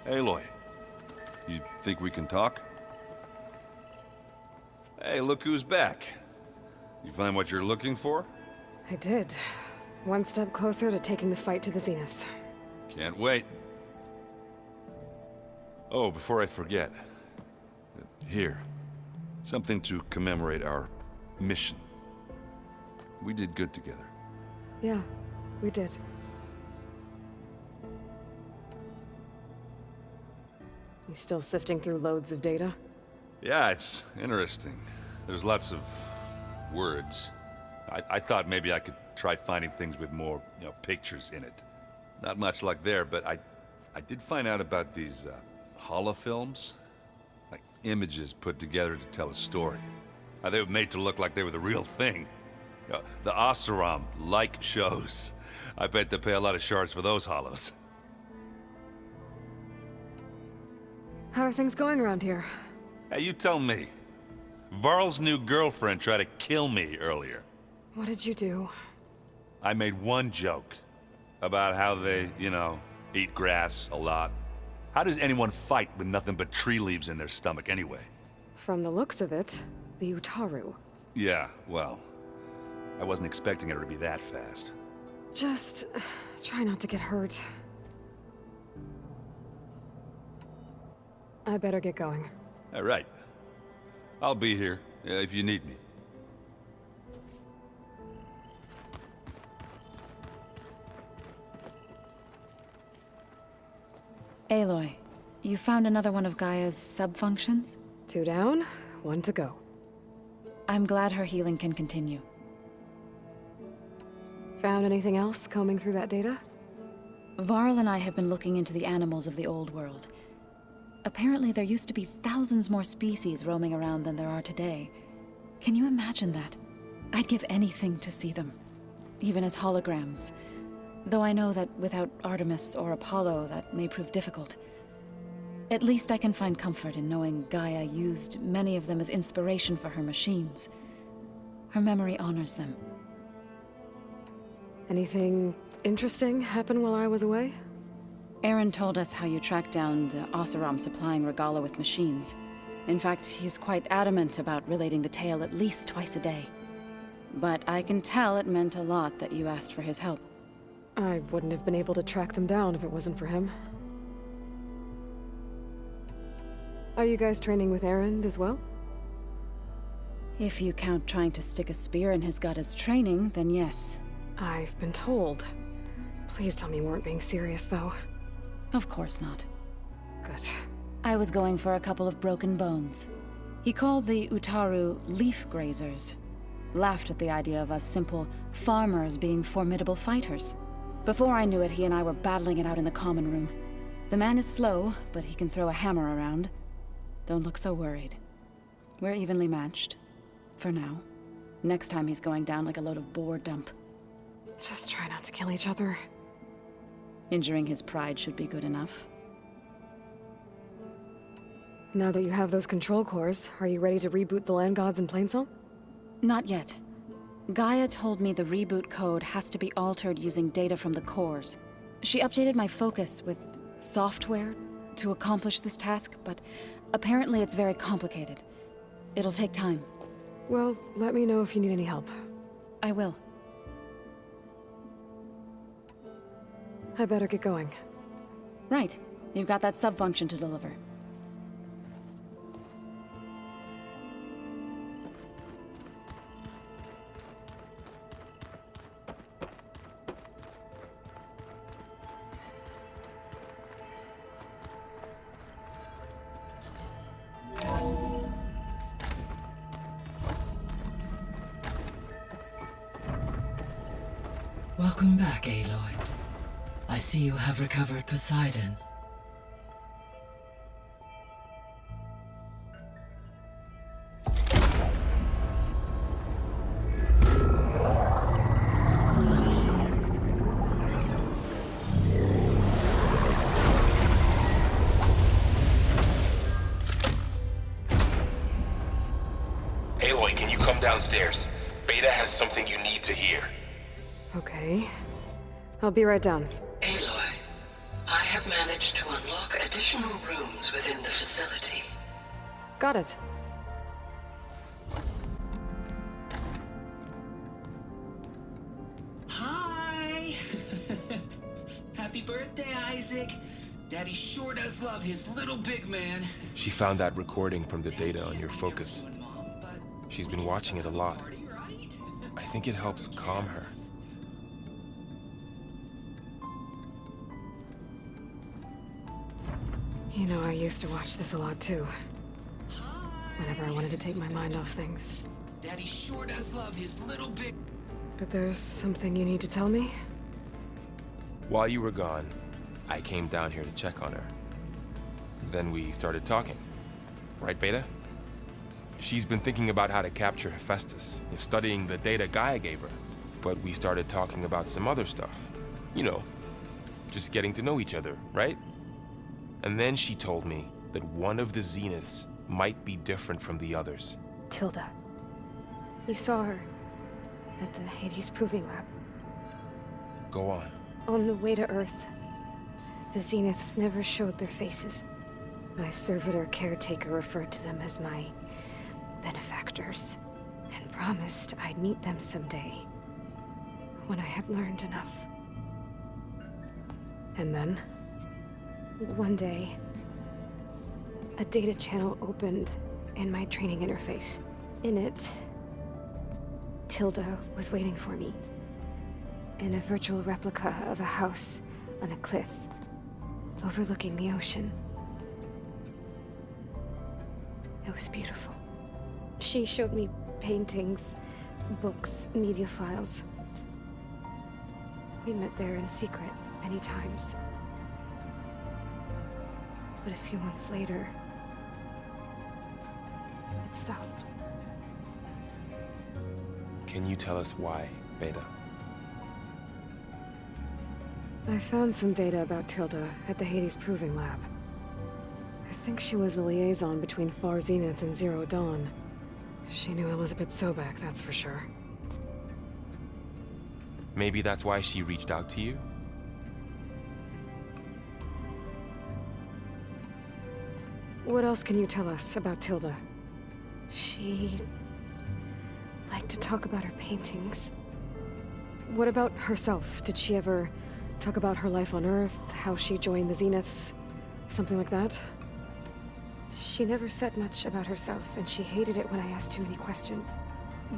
Aloy, you think we can talk? Hey, look who's back. You find what you're looking for? I did. One step closer to taking the fight to the Zeniths. Can't wait. Oh, before I forget. Here. Something to commemorate our mission. We did good together. Yeah, we did. You still sifting through loads of data? Yeah, it's interesting. There's lots of words. I thought maybe I could try finding things with more, pictures in it. Not much luck there, but I did find out about these holofilms. Like images put together to tell a story. They were made to look like they were the real thing. The Oseram like shows. I bet they pay a lot of shards for those holos. How are things going around here? Hey, you tell me. Varl's new girlfriend tried to kill me earlier. What did you do? I made one joke about how they, eat grass a lot. How does anyone fight with nothing but tree leaves in their stomach anyway? From the looks of it, the Utaru. Yeah, well, I wasn't expecting her to be that fast. Just try not to get hurt. I better get going. All right. I'll be here if you need me. Aloy, you found another one of Gaia's sub-functions? 2 down, 1 to go. I'm glad her healing can continue. Found anything else combing through that data? Varl and I have been looking into the animals of the old world. Apparently there used to be thousands more species roaming around than there are today. Can you imagine that? I'd give anything to see them, even as holograms. Though I know that without Artemis or Apollo, that may prove difficult. At least I can find comfort in knowing Gaia used many of them as inspiration for her machines. Her memory honors them. Anything interesting happen while I was away? Aaron told us how you tracked down the Oseram supplying Regala with machines. In fact, he's quite adamant about relating the tale at least twice a day. But I can tell it meant a lot that you asked for his help. I wouldn't have been able to track them down if it wasn't for him. Are you guys training with Aaron as well? If you count trying to stick a spear in his gut as training, then yes. I've been told. Please tell me you weren't being serious, though. Of course not. Good. I was going for a couple of broken bones. He called the Utaru leaf grazers. Laughed at the idea of us simple farmers being formidable fighters. Before I knew it, he and I were battling it out in the common room. The man is slow, but he can throw a hammer around. Don't look so worried. We're evenly matched. For now. Next time he's going down like a load of boar dump. Just try not to kill each other. Injuring his pride should be good enough. Now that you have those control cores, are you ready to reboot the land gods in Plainsong? Not yet. Gaia told me the reboot code has to be altered using data from the cores. She updated my focus with software to accomplish this task, but apparently it's very complicated. It'll take time. Well, let me know if you need any help. I will. I better get going. Right. You've got that sub-function to deliver. Welcome back, Aloy. I see you have recovered Poseidon. Aloy, can you come downstairs? Beta has something you need to hear. Okay. I'll be right down. Aloy, I have managed to unlock additional rooms within the facility. Got it. Hi! Happy birthday, Isaac. Daddy sure does love his little big man. She found that recording from the data on your focus. She's been watching it a lot. I think it helps calm her. You know, I used to watch this a lot too. Whenever I wanted to take my mind off things. Daddy sure does love his little big... But there's something you need to tell me? While you were gone, I came down here to check on her. Then we started talking. Right, Beta? She's been thinking about how to capture Hephaestus, studying the data Gaia gave her. But we started talking about some other stuff. You know, just getting to know each other, right? And then she told me that one of the Zeniths might be different from the others. Tilda. You saw her at the Hades Proving Lab. Go on. On the way to Earth, the Zeniths never showed their faces. My servitor caretaker referred to them as my benefactors, and promised I'd meet them someday, when I had learned enough. And then, one day, a data channel opened in my training interface. In it, Tilda was waiting for me, in a virtual replica of a house on a cliff, overlooking the ocean. It was beautiful. She showed me paintings, books, media files. We met there in secret many times. But a few months later, it stopped. Can you tell us why, Beta? I found some data about Tilda at the Hades Proving Lab. I think she was the liaison between Far Zenith and Zero Dawn. She knew Elizabeth Sobek, that's for sure. Maybe that's why she reached out to you? What else can you tell us about Tilda? She liked to talk about her paintings. What about herself? Did she ever talk about her life on Earth, how she joined the Zeniths, something like that? She never said much about herself, and she hated it when I asked too many questions.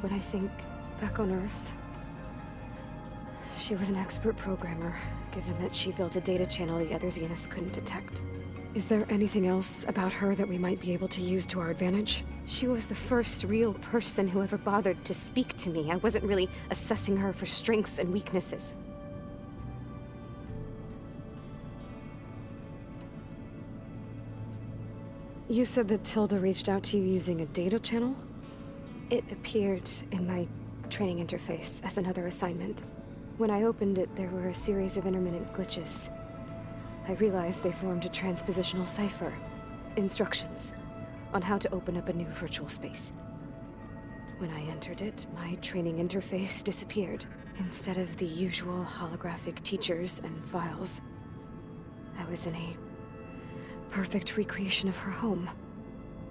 But I think, back on Earth, she was an expert programmer, given that she built a data channel the other Zeniths couldn't detect. Is there anything else about her that we might be able to use to our advantage? She was the first real person who ever bothered to speak to me. I wasn't really assessing her for strengths and weaknesses. You said that Tilda reached out to you using a data channel? It appeared in my training interface as another assignment. When I opened it, there were a series of intermittent glitches. I realized they formed a transpositional cipher. Instructions on how to open up a new virtual space. When I entered it, my training interface disappeared. Instead of the usual holographic teachers and files, I was in a perfect recreation of her home.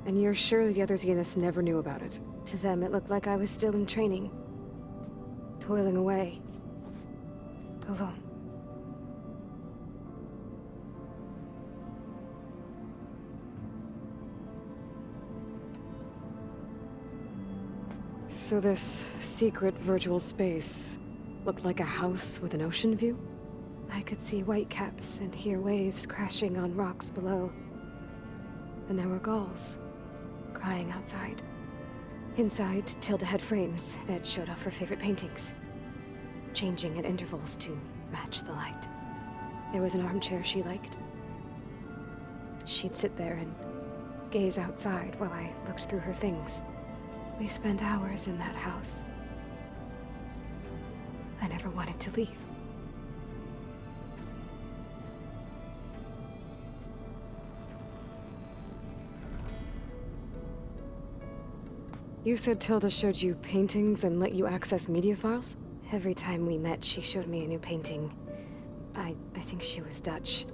And you're sure the other Zeniths never knew about it? To them, it looked like I was still in training. Toiling away. Alone. So this secret virtual space looked like a house with an ocean view? I could see whitecaps and hear waves crashing on rocks below. And there were gulls crying outside. Inside, Tilda had frames that showed off her favorite paintings, changing at intervals to match the light. There was an armchair she liked. She'd sit there and gaze outside while I looked through her things. We spent hours in that house. I never wanted to leave. You said Tilda showed you paintings and let you access media files? Every time we met, she showed me a new painting. I think she was Dutch.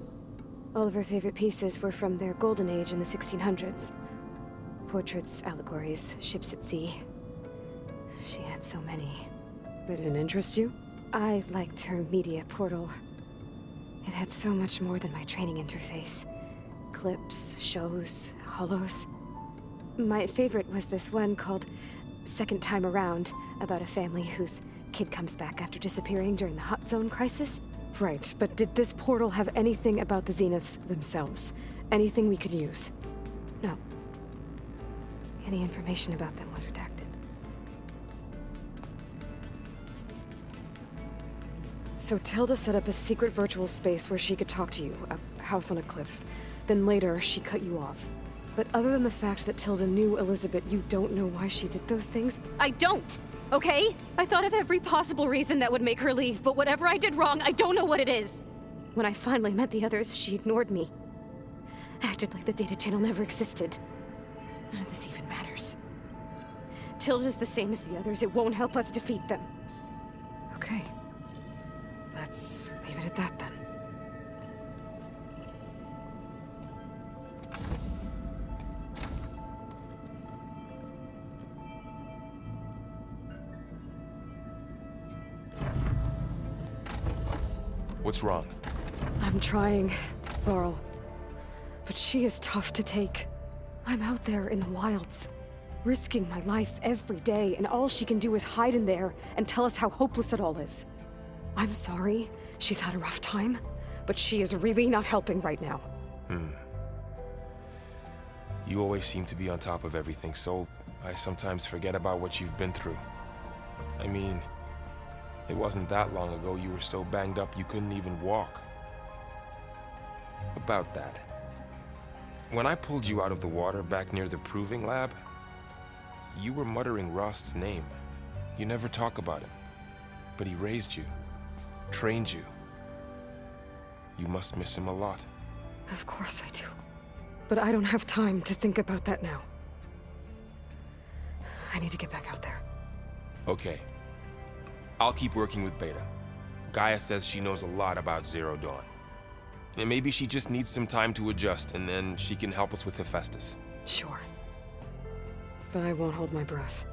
All of her favorite pieces were from their golden age in the 1600s. Portraits, allegories, ships at sea. She had so many. They didn't interest you? I liked her media portal. It had so much more than my training interface. Clips, shows, holos. My favorite was this one called Second Time Around, about a family whose kid comes back after disappearing during the Hot Zone crisis. Right, but did this portal have anything about the Zeniths themselves? Anything we could use? No. Any information about them was redacted. So Tilda set up a secret virtual space where she could talk to you, a house on a cliff. Then later, she cut you off. But other than the fact that Tilda knew Elizabeth, you don't know why she did those things? I don't! Okay? I thought of every possible reason that would make her leave, but whatever I did wrong, I don't know what it is! When I finally met the others, she ignored me. Acted like the data channel never existed. None of this even matters. Tilda's the same as the others. It won't help us defeat them. Okay. Let's leave it at that then. What's wrong? I'm trying, Varl. But she is tough to take. I'm out there in the wilds, risking my life every day, and all she can do is hide in there and tell us how hopeless it all is. I'm sorry, she's had a rough time, but she is really not helping right now. You always seem to be on top of everything, so I sometimes forget about what you've been through. I mean, it wasn't that long ago you were so banged up you couldn't even walk. About that. When I pulled you out of the water back near the proving lab, you were muttering Rost's name. You never talk about him. But he raised you, trained you. You must miss him a lot. Of course I do. But I don't have time to think about that now. I need to get back out there. Okay. I'll keep working with Beta. Gaia says she knows a lot about Zero Dawn. And maybe she just needs some time to adjust, and then she can help us with Hephaestus. Sure. But I won't hold my breath.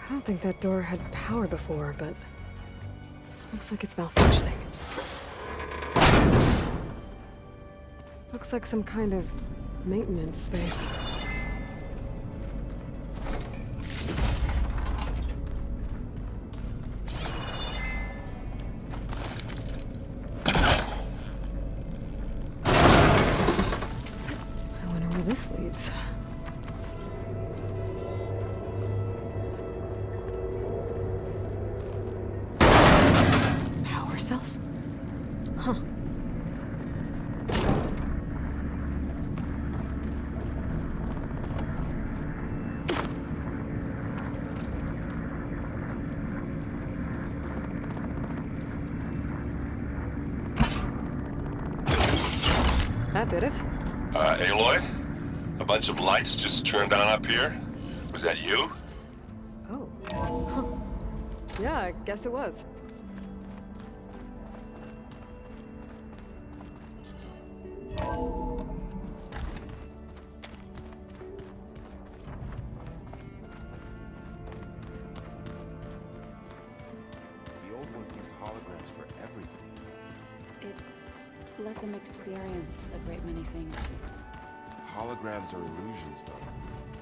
I don't think that door had power before, but looks like it's malfunctioning. Looks like some kind of maintenance space. I wonder where this leads. Power cells? Huh. That did it. Aloy? A bunch of lights just turned on up here? Was that you? Oh. Huh. Yeah, I guess it was. The old ones used holograms for everything. It let them experience a great many things. Holograms are illusions, though.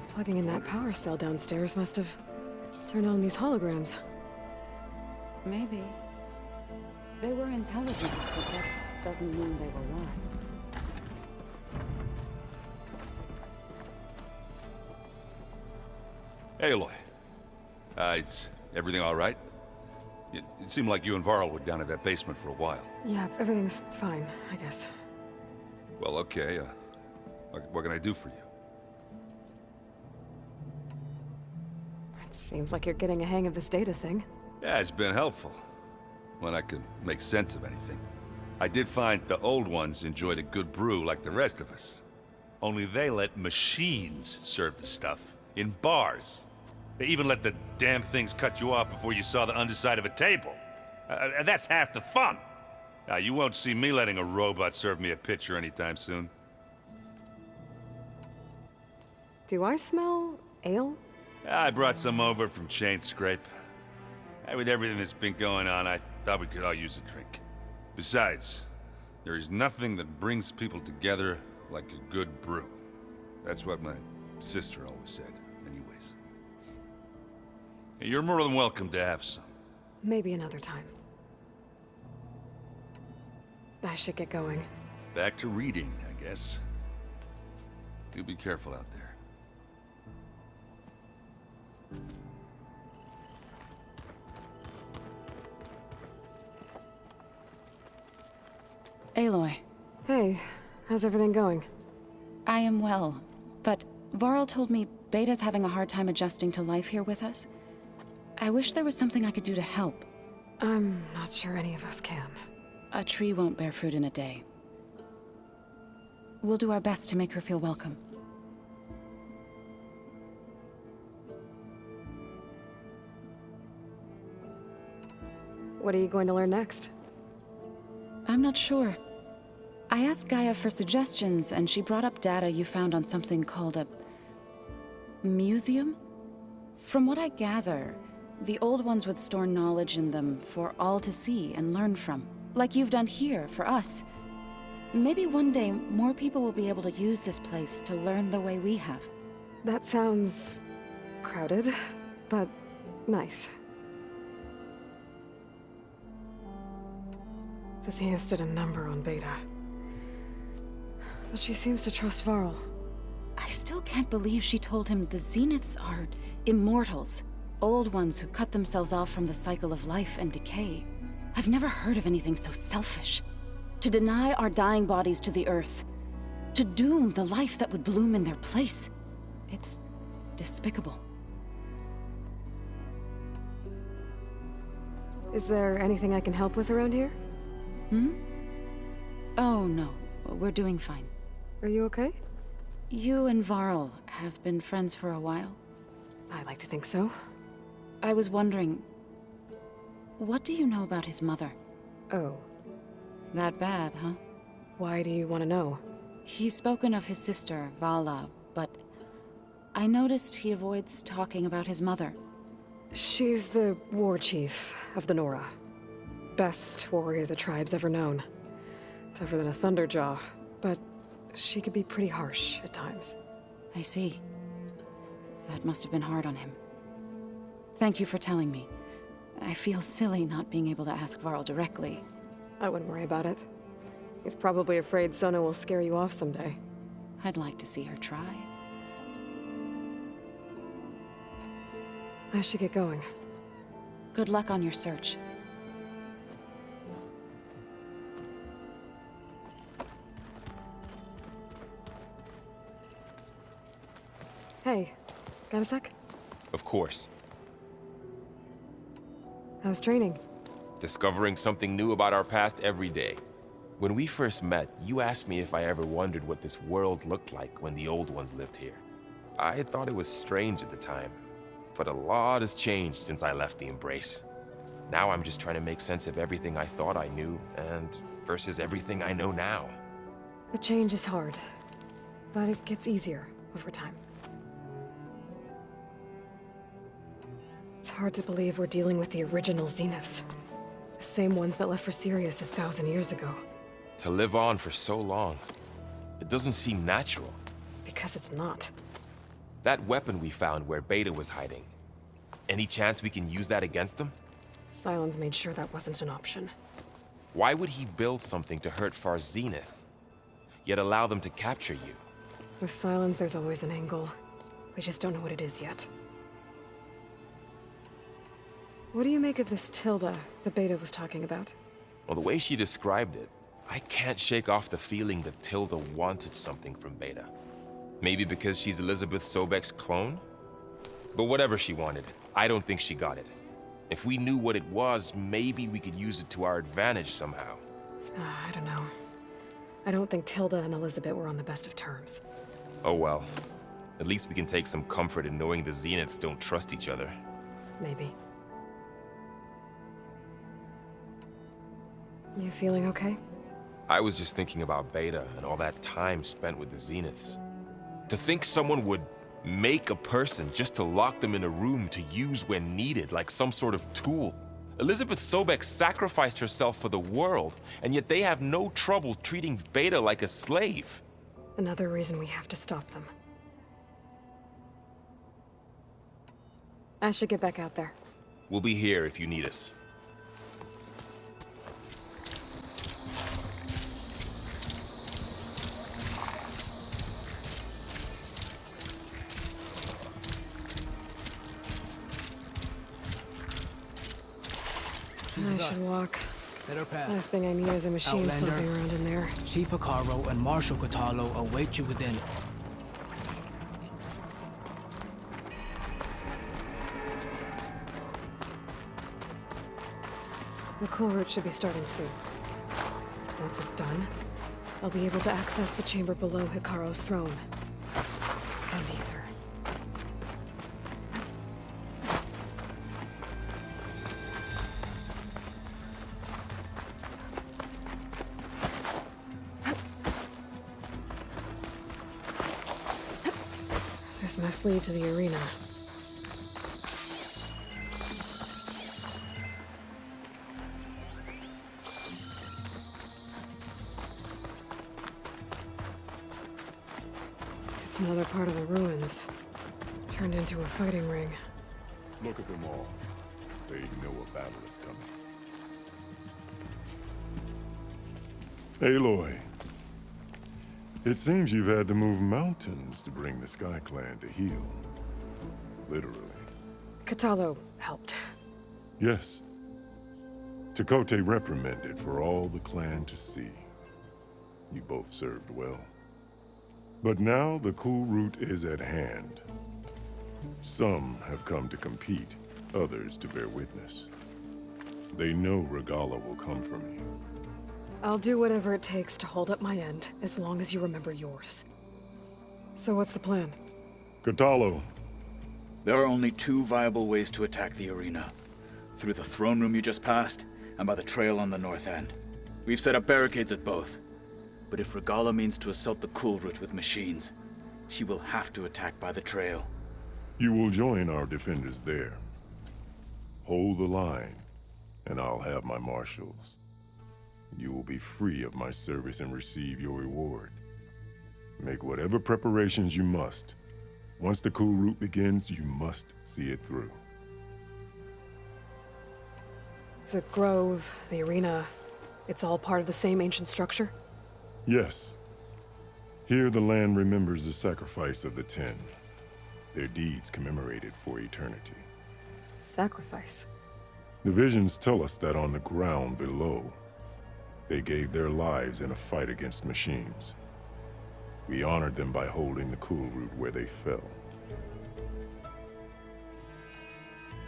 Plugging in that power cell downstairs must have turned on these holograms. Maybe. They were intelligent, but that doesn't mean they were wise. Aloy. Is everything all right? It seemed like you and Varl were down in that basement for a while. Yeah, everything's fine, I guess. Well, okay. What can I do for you? It seems like you're getting a hang of this data thing. Yeah, it's been helpful. When I could make sense of anything. I did find the old ones enjoyed a good brew like the rest of us. Only they let machines serve the stuff. In bars. They even let the damn things cut you off before you saw the underside of a table. And that's half the fun. Now, you won't see me letting a robot serve me a pitcher anytime soon. Do I smell ale? I brought some over from Chain Scrape. With everything that's been going on, I thought we could all use a drink. Besides, there is nothing that brings people together like a good brew. That's what my sister always said, anyways. You're more than welcome to have some. Maybe another time. I should get going. Back to reading, I guess. Do be careful out there. Aloy, Hey, how's everything going? I am well, but Varl told me Beta's having a hard time adjusting to life here with us. I wish there was something I could do to help. I'm not sure any of us can. A tree won't bear fruit in a day. We'll do our best to make her feel welcome. What are you going to learn next? I'm not sure. I asked Gaia for suggestions, and she brought up data you found on something called a museum? From what I gather, the old ones would store knowledge in them for all to see and learn from, like you've done here for us. Maybe one day more people will be able to use this place to learn the way we have. That sounds crowded, but nice. The Zeniths did a number on Beta. But she seems to trust Varl. I still can't believe she told him the Zeniths are immortals. Old ones who cut themselves off from the cycle of life and decay. I've never heard of anything so selfish. To deny our dying bodies to the Earth. To doom the life that would bloom in their place. It's despicable. Is there anything I can help with around here? Oh no, we're doing fine. Are you okay? You and Varl have been friends for a while. I like to think so. I was wondering, what do you know about his mother? Oh, That bad, huh? why do you want to know? He's spoken of his sister, Vala, but I noticed he avoids talking about his mother. She's the war chief of the Nora. Best warrior the tribe's ever known. Tougher than a Thunderjaw, but she could be pretty harsh at times. I see. That must have been hard on him. Thank you for telling me. I feel silly not being able to ask Varl directly. I wouldn't worry about it. He's probably afraid Sona will scare you off someday. I'd like to see her try. I should get going. Good luck on your search. Hey, got a sec? Of course. How's training? Discovering something new about our past every day. When we first met, you asked me if I ever wondered what this world looked like when the old ones lived here. I thought it was strange at the time, but a lot has changed since I left the Embrace. Now I'm just trying to make sense of everything I thought I knew, and versus everything I know now. The change is hard, but it gets easier over time. It's hard to believe we're dealing with the original Zeniths. The same ones that left for Sirius 1,000 years ago. To live on for so long, it doesn't seem natural. Because it's not. That weapon we found where Beta was hiding, any chance we can use that against them? Sylens made sure that wasn't an option. Why would he build something to hurt Far's Zenith, yet allow them to capture you? With Sylens, there's always an angle. We just don't know what it is yet. What do you make of this Tilda that Beta was talking about? Well, the way she described it, I can't shake off the feeling that Tilda wanted something from Beta. Maybe because she's Elizabeth Sobek's clone? But whatever she wanted, I don't think she got it. If we knew what it was, maybe we could use it to our advantage somehow. I don't know. I don't think Tilda and Elizabeth were on the best of terms. Oh well. At least we can take some comfort in knowing the Zeniths don't trust each other. Maybe. You feeling okay? I was just thinking about Beta and all that time spent with the Zeniths. To think someone would make a person just to lock them in a room to use when needed, like some sort of tool. Elizabeth Sobek sacrificed herself for the world, and yet they have no trouble treating Beta like a slave. Another reason we have to stop them. I should get back out there. We'll be here if you need us. I should walk. Let her pass. Last thing I need is a machine Outlander. stomping around in there. Chief Hikaru and Marshal Katalo await you within. The Kulrut should be starting soon. Once it's done, I'll be able to access the chamber below Hikaru's throne. And Ether. This must lead to the arena. It's another part of the ruins. Turned into a fighting ring. Look at them all. They know a battle is coming. Aloy. It seems you've had to move mountains to bring the Sky Clan to heel. Literally. Katalo helped. Yes. Tekote reprimanded for all the clan to see. You both served well. But now the Kulrut is at hand. Some have come to compete, others to bear witness. They know Regala will come for me. I'll do whatever it takes to hold up my end, as long as you remember yours. So what's the plan? Katalo. There are only two viable ways to attack the arena. Through the throne room you just passed, and by the trail on the north end. We've set up barricades at both. But if Regala means to assault the Kulrut with machines, she will have to attack by the trail. You will join our defenders there. Hold the line, and I'll have my marshals. You will be free of my service and receive your reward. Make whatever preparations you must. Once the Kulrut begins, you must see it through. The grove, the arena, it's all part of the same ancient structure? Yes. Here the land remembers the sacrifice of the Ten. Their deeds commemorated for eternity. Sacrifice? The visions tell us that on the ground below, they gave their lives in a fight against machines. We honored them by holding the Kulrut where they fell.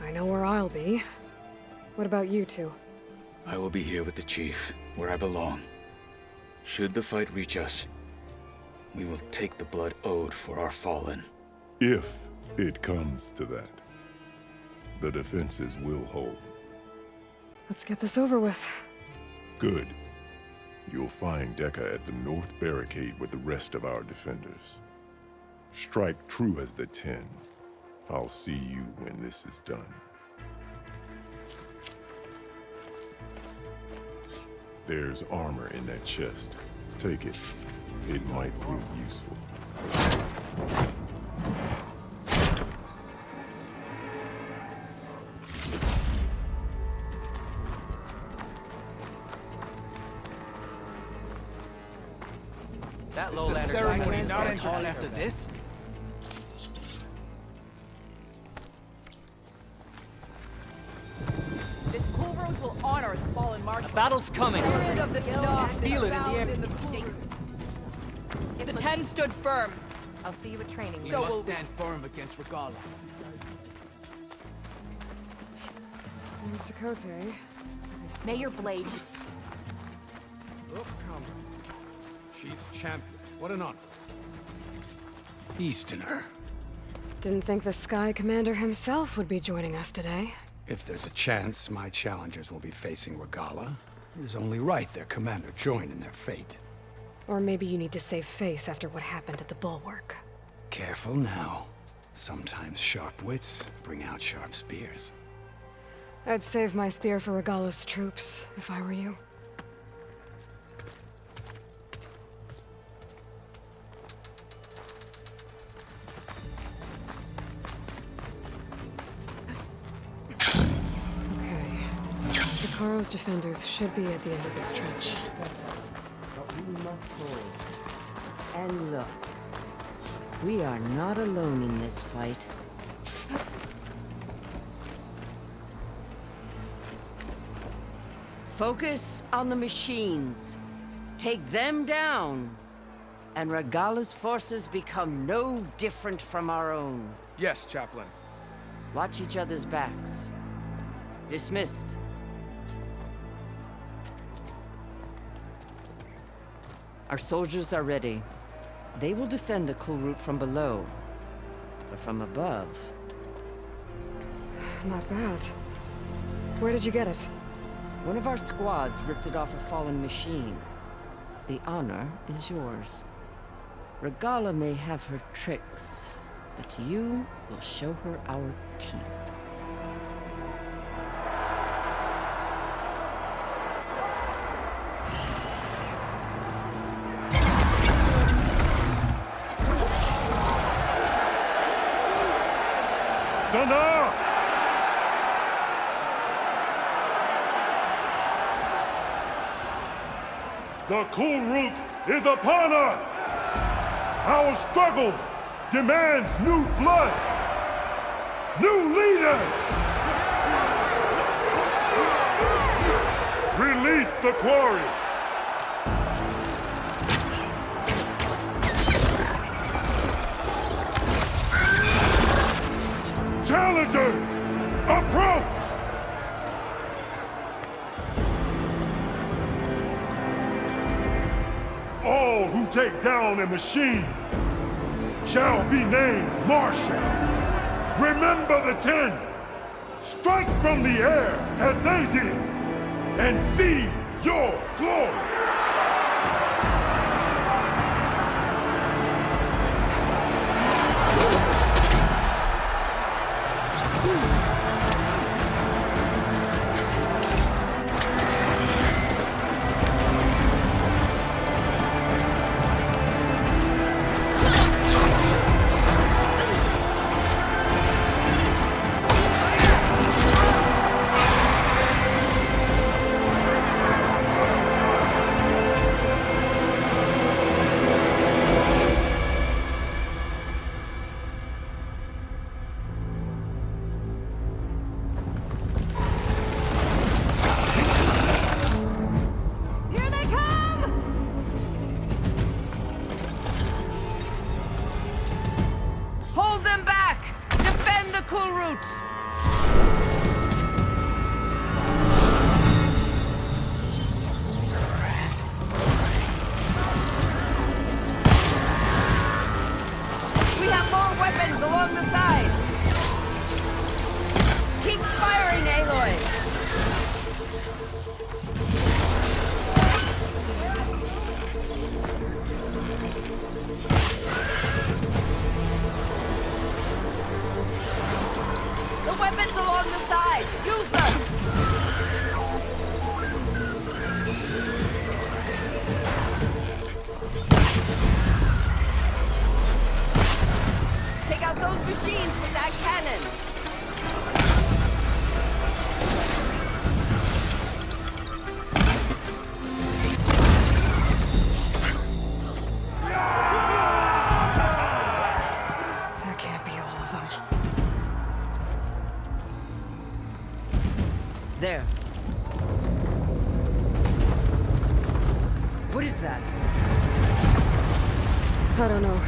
I know where I'll be. What about you two? I will be here with the chief, where I belong. Should the fight reach us, we will take the blood owed for our fallen. If it comes to that, the defenses will hold. Let's get this over with. Good. You'll find Dekka at the north barricade with the rest of our defenders. Strike true as the Ten. I'll see you when this is done. There's armor in that chest. Take it. It might prove useful. That lowlander ceremony not at all after this. This Kulrut will honor the fallen marshal. A battle's coming. Feel it in the air. The Ten stood firm. I'll see you at training. We must stand firm against Regala. Here's to Kote. May your blade. Oh, come. Chief Champion. What an honor. Easterner. Didn't think the Sky Commander himself would be joining us today. If there's a chance my challengers will be facing Regala, it is only right their commander join in their fate. Or maybe you need to save face after what happened at the Bulwark. Careful now. Sometimes sharp wits bring out sharp spears. I'd save my spear for Regala's troops, if I were you. Sakaro's defenders should be at the end of the stretch. But we must hold. And look, we are not alone in this fight. Focus on the machines. Take them down, and Regala's forces become no different from our own. Yes, Chaplain. Watch each other's backs. Dismissed. Our soldiers are ready. They will defend the Kulrut from below. But from above... Not bad. Where did you get it? One of our squads ripped it off a fallen machine. The honor is yours. Regala may have her tricks, but you will show her our teeth. Dana! The Kulrut is upon us! Our struggle demands new blood! New leaders! Release the quarry! Challengers, approach! All who take down a machine shall be named Marshal. Remember the 10. Strike from the air as they did, and seize your glory. Hold them back! Defend the Kulrut! We have more weapons along the sides! Keep firing, Aloy! The weapons along the side! Use them! Take out those machines with that cannon! That can't be all of them. There. What is that? I don't know.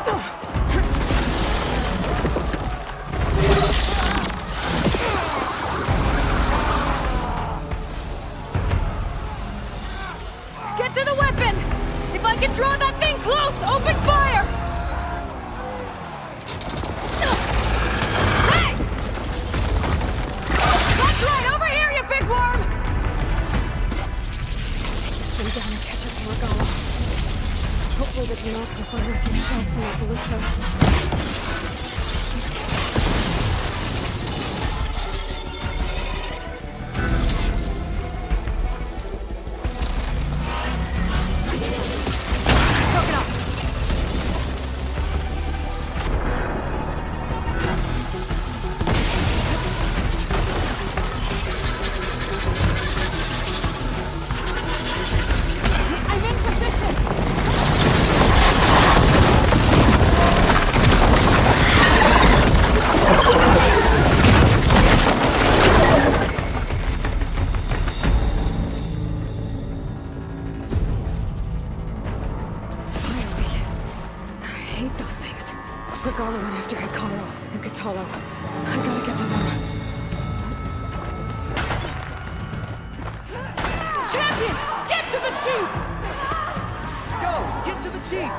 Get to the weapon! If I can draw that thing close, open fire! Hey! That's right, over here, you big worm! Stay down and catch up to Regala. Hopefully they can knock the fire a few shots from that ballista. Regala went after Hikaru and Katalo. I gotta get to them. Champion! Get to the chief! Go! Get to the chief!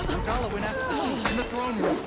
Regala went after the chief in the throne room.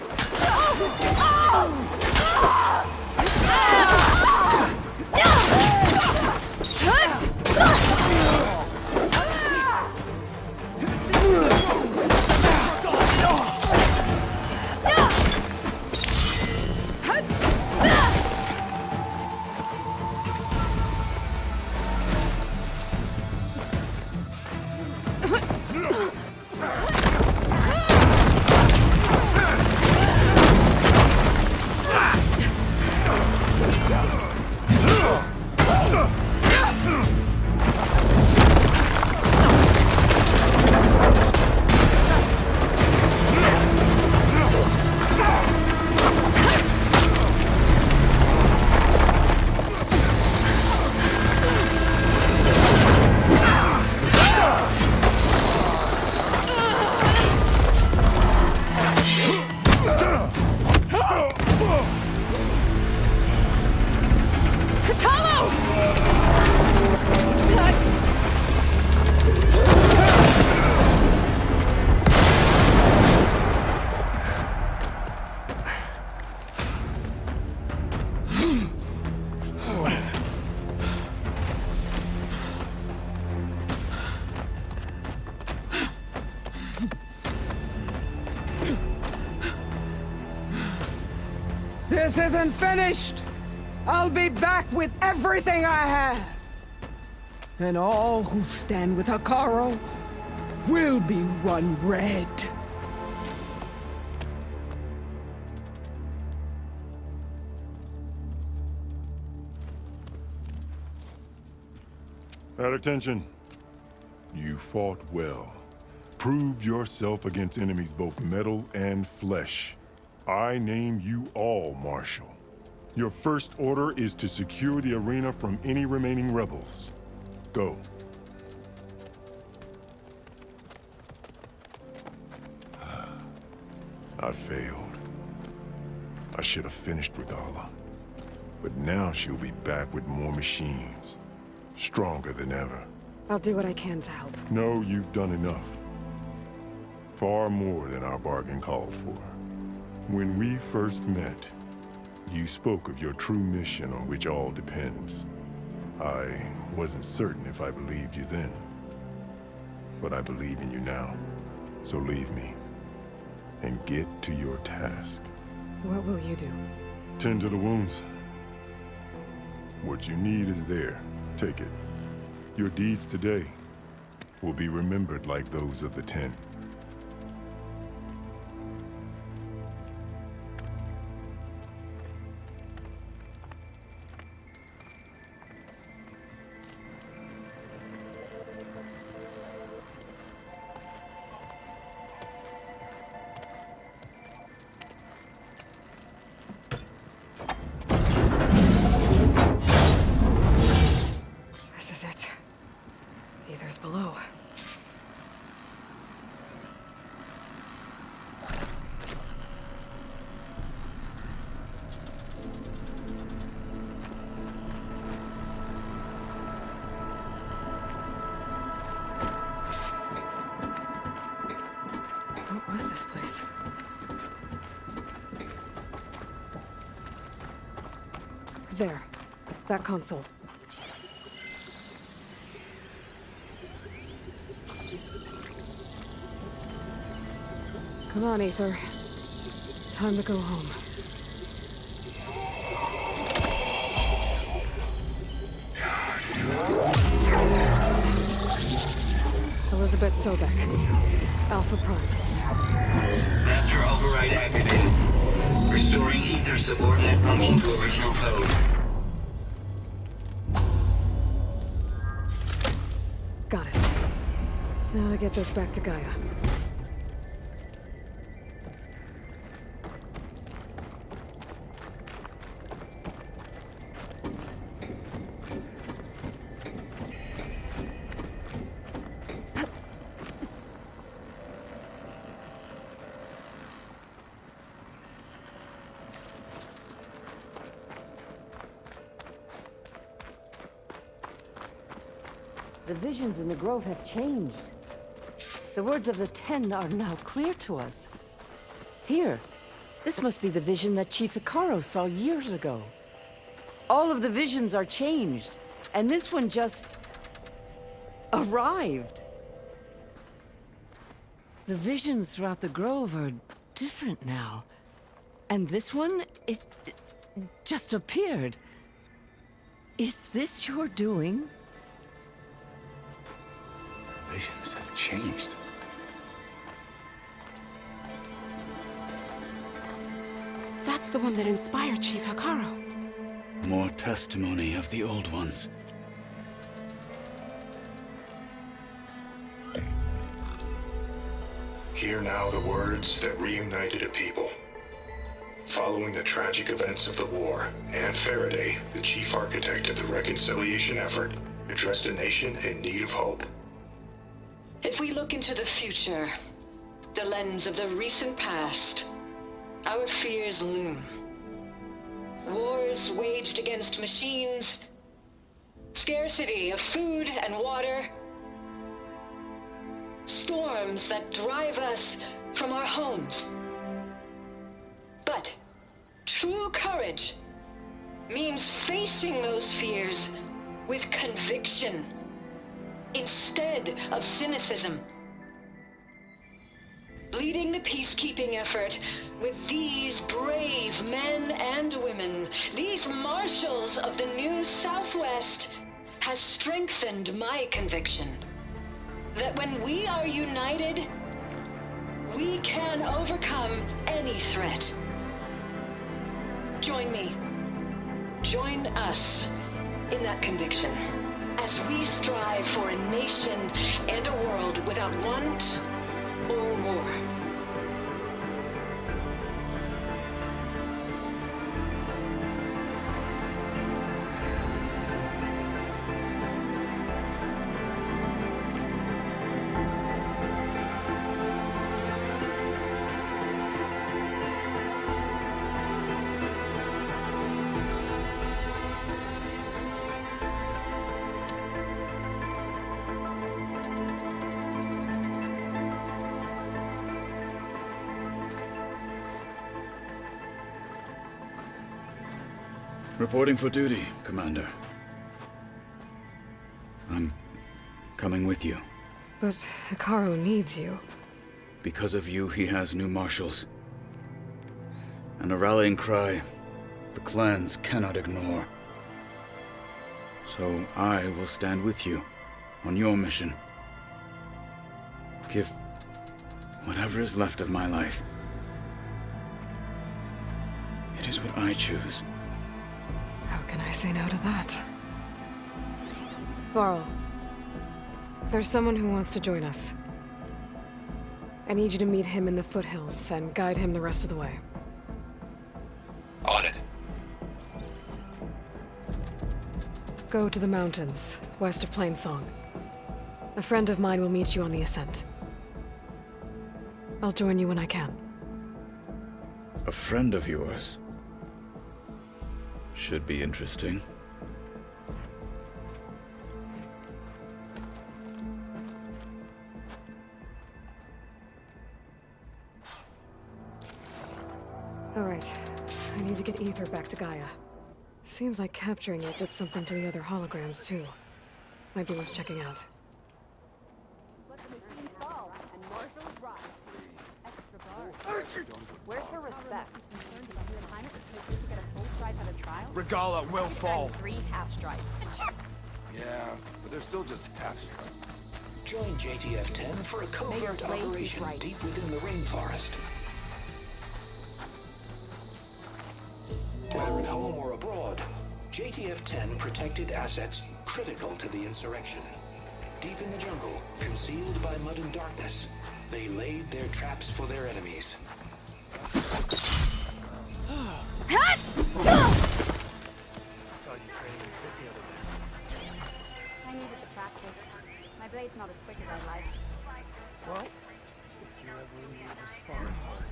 This isn't finished! I'll be back with everything I have! And all who stand with Hikaru will be run red. At attention. You fought well. Proved yourself against enemies both metal and flesh. I name you all Marshal. Your first order is to secure the arena from any remaining rebels. Go. I failed. I should have finished Regala. But now she'll be back with more machines. Stronger than ever. I'll do what I can to help. No, you've done enough. Far more than our bargain called for. When we first met, you spoke of your true mission on which all depends. I wasn't certain if I believed you then. But I believe in you now. So leave me. And get to your task. What will you do? Tend to the wounds. What you need is there. Take it. Your deeds today will be remembered like those of the 10. This is it. Ether's below. What was this place? There. That console. Come on, Aether. Time to go home. Yes. Elizabeth Sobek. Alpha Prime. Master override activated. Restoring ether subordinate function to original code. Got it. Now to get this back to Gaia. The visions in the grove have changed. The words of the Ten are now clear to us. Here, this must be the vision that Chief Icaro saw years ago. All of the visions are changed, and this one just arrived. The visions throughout the grove are different now. And this one, it just appeared. Is this your doing? Visions have changed. That's the one that inspired Chief Icaro. More testimony of the old ones. Hear now the words that reunited a people. Following the tragic events of the war, Anne Faraday, the chief architect of the reconciliation effort, addressed a nation in need of hope. If we look into the future, the lens of the recent past, our fears loom. Wars waged against machines, scarcity of food and water, storms that drive us from our homes. But true courage means facing those fears with conviction instead of cynicism. Leading the peacekeeping effort with these brave men and women, these marshals of the new Southwest, has strengthened my conviction that when we are united, we can overcome any threat. Join me. Join us in that conviction as we strive for a nation and a world without want or war. Reporting for duty, Commander. I'm coming with you. But Icaro needs you. Because of you, he has new marshals. And a rallying cry the clans cannot ignore. So I will stand with you on your mission. Give whatever is left of my life. It is what I choose. How can I say no to that? Varl, there's someone who wants to join us. I need you to meet him in the foothills and guide him the rest of the way. On it. Go to the mountains, west of Plainsong. A friend of mine will meet you on the ascent. I'll join you when I can. A friend of yours? Should be interesting. All right. I need to get Ether back to Gaia. Seems like capturing it did something to the other holograms, too. Might be worth checking out. Where's her respect? Regala will fall. 3 half stripes. Yeah, but they're still just half stripes. Join JTF-10 for a covert operation deep within the rainforest. Whether at home or abroad, JTF-10 protected assets critical to the insurrection. Deep in the jungle, concealed by mud and darkness, they laid their traps for their enemies. I needed to practice. My blade's not as quick as I'd like. Well, if you ever need a sparring partner.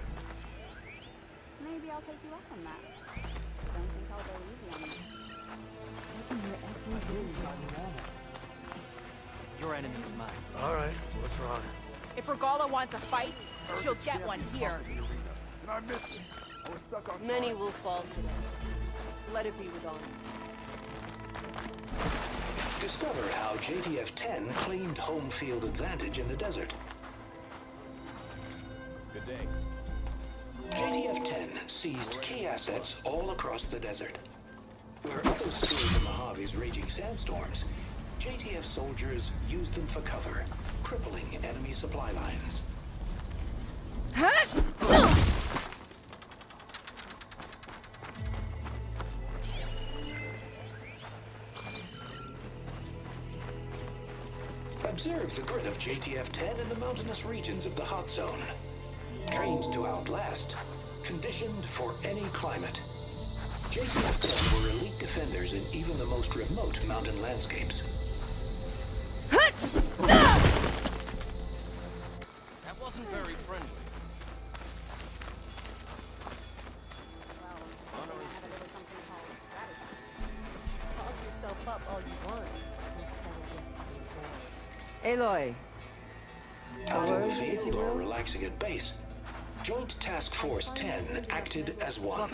Maybe I'll take you up on that. I don't think I'll go easy on you. Your enemy is mine. All right, what's wrong? If Regala wants a fight, she'll get one here. And I missed it. I was stuck on Many will fall today. Let it be Regala. Discover how JTF-10 claimed home field advantage in the desert. Good day. JTF-10 seized key assets all across the desert. Where others feared the Mojave's raging sandstorms, JTF soldiers used them for cover, crippling enemy supply lines. Observe the grit of JTF-10 in the mountainous regions of the hot zone. Trained to outlast, conditioned for any climate. JTF-10 were elite defenders in even the most remote mountain landscapes. That wasn't very friendly. Talk yourself up all you want. Aloy. Out in the field or relaxing at base, Joint Task Force 10 acted as one.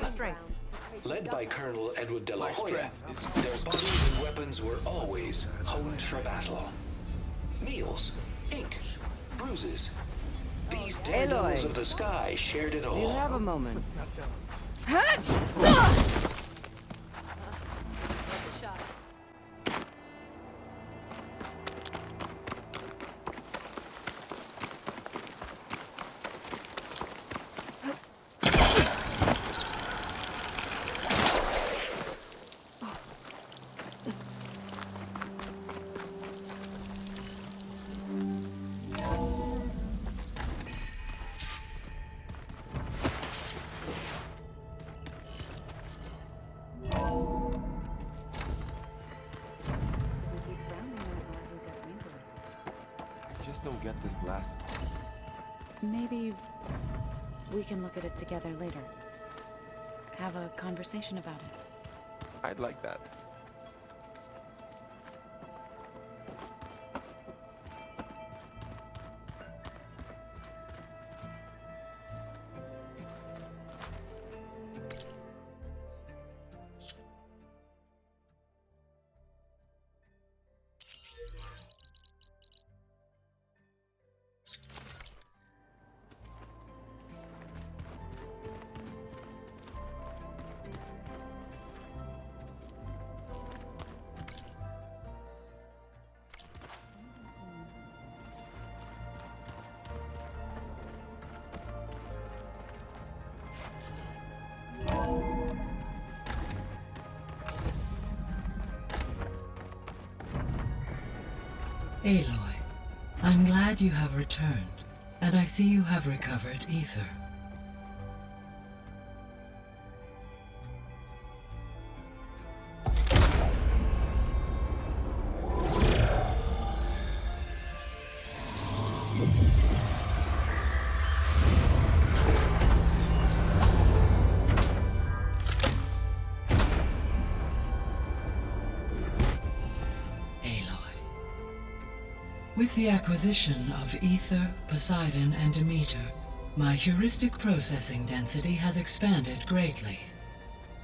Led by Colonel Edward de la Hoya, their bodies and weapons were always honed for battle. Meals, ink, bruises. These daredevils of the sky shared it all. Do you have a moment? Don't get this last. Maybe we can look at it together later. Have a conversation about it. I'd like that. Aloy, I'm glad you have returned, and I see you have recovered Ether. With the acquisition of Ether, Poseidon, and Demeter, my heuristic processing density has expanded greatly.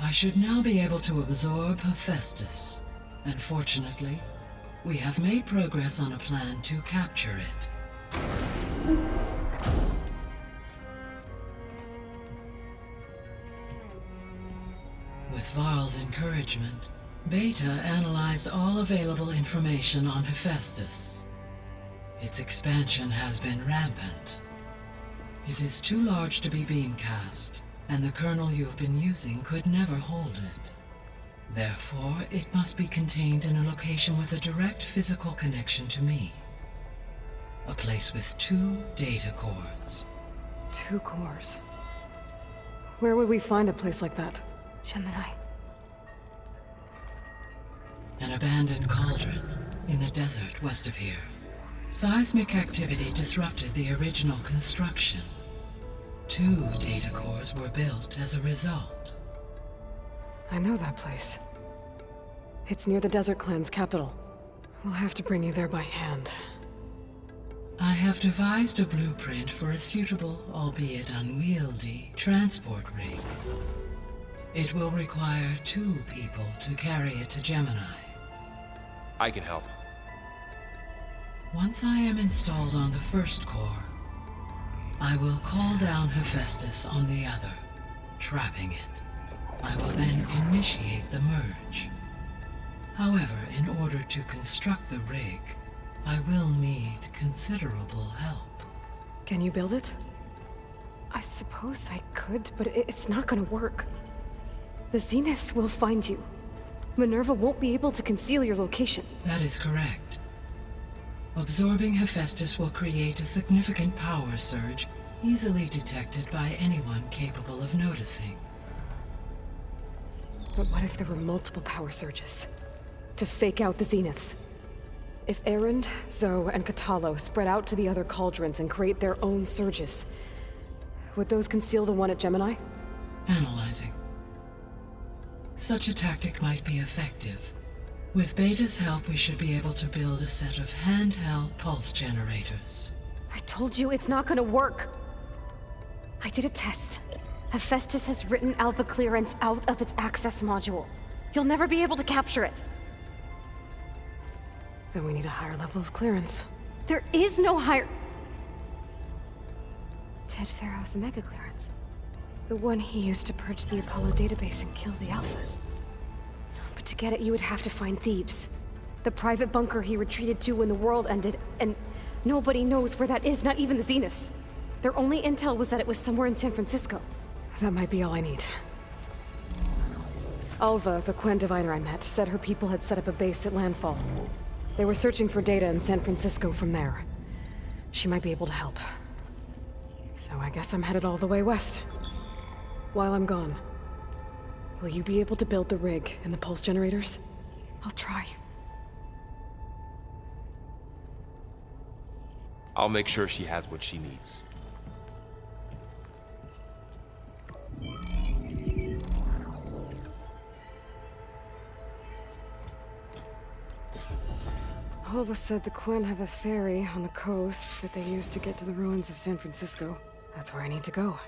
I should now be able to absorb Hephaestus, and fortunately, we have made progress on a plan to capture it. With Varl's encouragement, Beta analyzed all available information on Hephaestus. Its expansion has been rampant. It is too large to be beamcast, and the kernel you have been using could never hold it. Therefore, it must be contained in a location with a direct physical connection to me. A place with 2 data cores. 2 cores? Where would we find a place like that? Gemini. An abandoned cauldron in the desert west of here. Seismic activity disrupted the original construction. 2 data cores were built as a result. I know that place. It's near the Desert Clan's capital. We'll have to bring you there by hand. I have devised a blueprint for a suitable, albeit unwieldy, transport rig. It will require 2 people to carry it to Gemini. I can help. Once I am installed on the first core, I will call down Hephaestus on the other, trapping it. I will then initiate the merge. However, in order to construct the rig, I will need considerable help. Can you build it? I suppose I could, but it's not gonna work. The Zeniths will find you. Minerva won't be able to conceal your location. That is correct. Absorbing Hephaestus will create a significant power surge, easily detected by anyone capable of noticing. But what if there were multiple power surges? To fake out the Zeniths? If Erend, Zoe, and Katalo spread out to the other cauldrons and create their own surges, would those conceal the one at Gemini? Analyzing. Such a tactic might be effective. With Beta's help, we should be able to build a set of handheld pulse generators. I told you it's not gonna work! I did a test. Hephaestus has written Alpha clearance out of its access module. You'll never be able to capture it. Then we need a higher level of clearance. There is no higher... Ted Pharaoh's Omega clearance. The one he used to purge the Apollo database and kill the Alphas. But to get it, you would have to find Thebes. The private bunker he retreated to when the world ended, and nobody knows where that is, not even the Zeniths. Their only intel was that it was somewhere in San Francisco. That might be all I need. Alva, the Quen diviner I met, said her people had set up a base at Landfall. They were searching for data in San Francisco from there. She might be able to help. So I guess I'm headed all the way west. While I'm gone, will you be able to build the rig and the pulse generators? I'll try. I'll make sure she has what she needs. Alva said the Quen have a ferry on the coast that they use to get to the ruins of San Francisco. That's where I need to go.